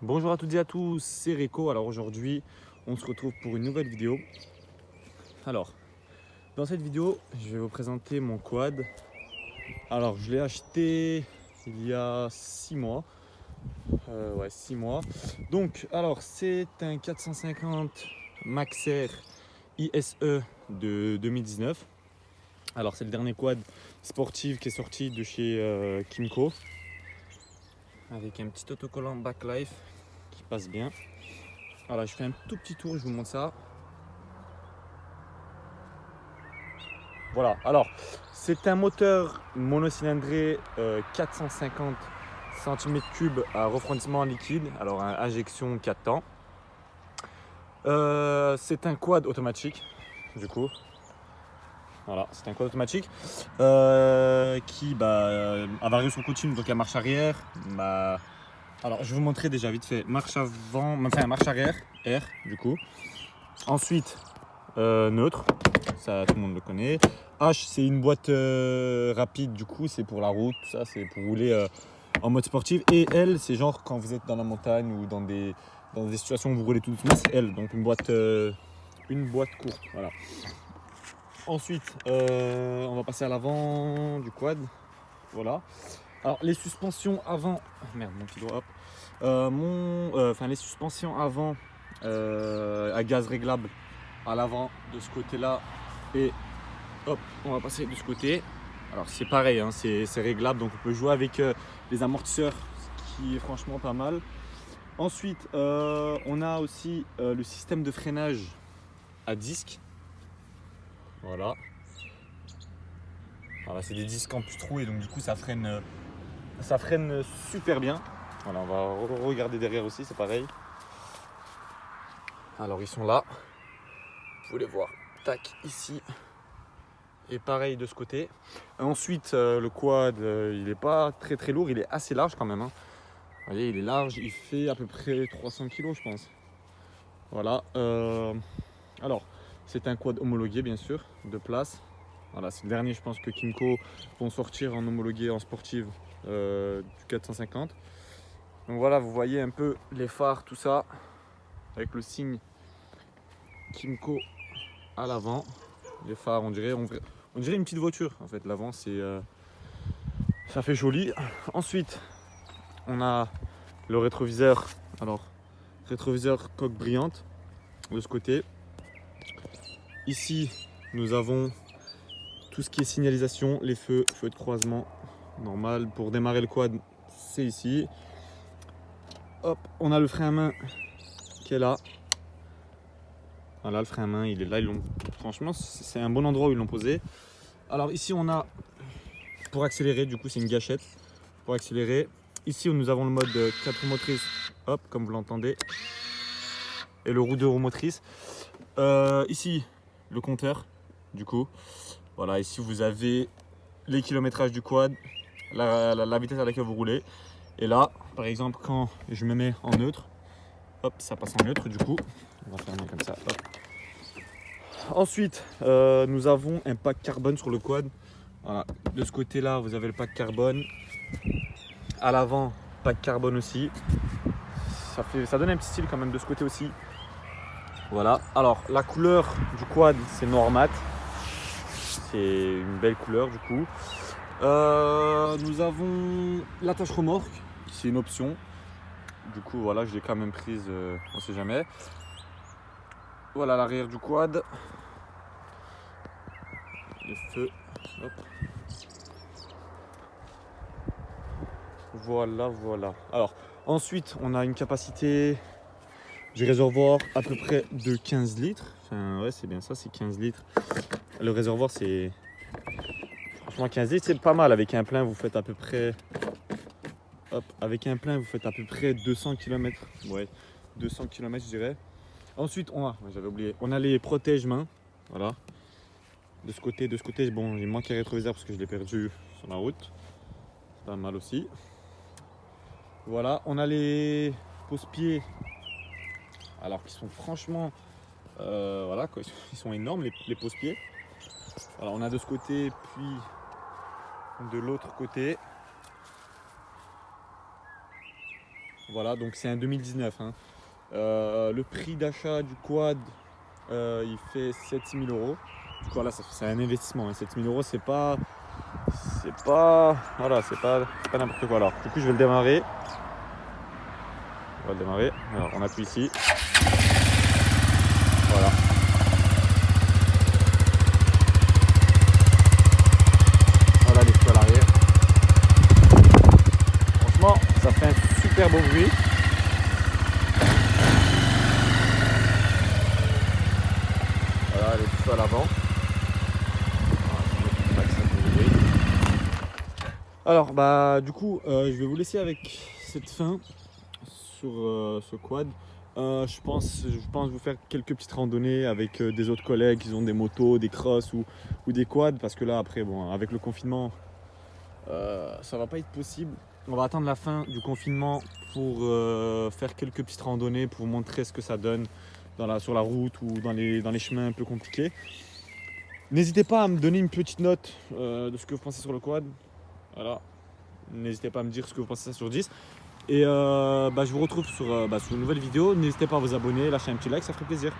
Bonjour à toutes et à tous, c'est Rico. Alors aujourd'hui, on se retrouve pour une nouvelle vidéo. Alors, dans cette vidéo, je vais vous présenter mon quad. Alors, je l'ai acheté il y a 6 mois. Ouais, 6 mois. Donc, alors, c'est un 450 Maxair ISE de 2019. Alors, c'est le dernier quad sportif qui est sorti de chez Kymco. Avec un petit autocollant Backlife qui passe bien. Voilà, je fais un tout petit tour, je vous montre ça. Voilà, alors c'est un moteur monocylindré 450 cm3 à refroidissement liquide, alors injection 4 temps. C'est un quad automatique, du coup. Voilà, c'est un quad automatique qui a variation continue, donc à marche arrière. Alors je vais vous montrer déjà vite fait marche avant, enfin marche arrière, R du coup. Ensuite neutre, ça tout le monde le connaît. H, c'est une boîte rapide, du coup c'est pour la route, tout ça c'est pour rouler en mode sportif. Et L, c'est genre quand vous êtes dans la montagne ou dans des situations où vous roulez tout doucement, c'est L, donc une boîte courte. Voilà. Ensuite, on va passer à l'avant du quad. Voilà. Alors les suspensions avant, merde mon petit doigt, hop. Les suspensions avant à gaz réglable à l'avant de ce côté-là et hop, on va passer de ce côté. Alors c'est pareil, hein, c'est réglable, donc on peut jouer avec les amortisseurs, ce qui est franchement pas mal. Ensuite, on a aussi le système de freinage à disque. Voilà. Voilà, c'est des disques en plus troués, donc du coup ça freine super bien. Voilà, on va regarder derrière aussi, c'est pareil. Alors ils sont là, vous pouvez les voir, tac, ici. Et pareil de ce côté. Ensuite, le quad, il n'est pas très très lourd, il est assez large quand même. Hein. Vous voyez, il est large, il fait à peu près 300 kg, je pense. Voilà. Alors, c'est un quad homologué, bien sûr, de place. Voilà, c'est le dernier, je pense, que Kymco vont sortir en homologué en sportive du 450. Donc voilà, vous voyez un peu les phares, tout ça, avec le signe Kymco à l'avant. Les phares, on dirait une petite voiture. En fait, l'avant, ça fait joli. Ensuite, on a le rétroviseur. Alors, rétroviseur coque brillante de ce côté. Ici, nous avons tout ce qui est signalisation, les feux de croisement, normal. Pour démarrer le quad, c'est ici. Hop, on a le frein à main qui est là. Voilà, le frein à main, il est là. Franchement, c'est un bon endroit où ils l'ont posé. Alors ici, on a pour accélérer, du coup, c'est une gâchette pour accélérer. Ici, nous avons le mode 4 roues motrices, hop, comme vous l'entendez, et le roue 2 roues motrices. Ici, le compteur, du coup. Voilà, ici, vous avez les kilométrages du quad, la vitesse à laquelle vous roulez. Et là, par exemple, quand je me mets en neutre, hop, ça passe en neutre, du coup. On va fermer comme ça, hop. Ensuite, nous avons un pack carbone sur le quad. Voilà. De ce côté-là, vous avez le pack carbone. À l'avant, pack carbone aussi. Ça donne un petit style quand même de ce côté aussi. Voilà. Alors, la couleur du quad, c'est noir mat. C'est une belle couleur du coup. Nous avons l'attache remorque, c'est une option. Du coup, voilà, je l'ai quand même prise, on sait jamais. Voilà l'arrière du quad. Les feux. Hop. Voilà. Alors, ensuite, on a une capacité du réservoir à peu près de 15 litres. Enfin, ouais, c'est bien ça, c'est 15 litres. Le réservoir, c'est. Franchement, 15 litres, c'est pas mal. Avec un plein, vous faites à peu près. Hop, avec un plein, vous faites à peu près 200 km. Ouais, 200 km, je dirais. Ensuite, j'avais oublié, on a les protège-mains. Voilà. De ce côté, bon, il manque un rétroviseur parce que je l'ai perdu sur la route. C'est pas mal aussi. Voilà, on a les pose-pieds. Alors qu'ils sont franchement, voilà, quoi, ils sont énormes les pose-pieds. Alors on a de ce côté, puis de l'autre côté. Voilà, donc c'est un 2019. Hein. Le prix d'achat du quad, il fait 7 000 euros. Du coup, voilà, c'est un investissement. Hein. 7 000 euros, voilà, c'est pas n'importe quoi. Alors, du coup, je vais le démarrer. On va le démarrer. Alors, on appuie ici. Voilà. Voilà les feux à l'arrière. Franchement, ça fait un super beau bruit. Voilà les feux à l'avant. Alors bah du coup je vais vous laisser avec cette fin sur ce quad. Je pense vous faire quelques petites randonnées avec des autres collègues qui ont des motos, des crosses ou des quads parce que là après bon avec le confinement ça va pas être possible. On va attendre la fin du confinement pour faire quelques petites randonnées pour vous montrer ce que ça donne sur la route ou dans les chemins un peu compliqués. N'hésitez pas à me donner une petite note de ce que vous pensez sur le quad. Voilà. N'hésitez pas à me dire ce que vous pensez sur 10. Et je vous retrouve sur une nouvelle vidéo. N'hésitez pas à vous abonner, lâcher un petit like, ça ferait plaisir.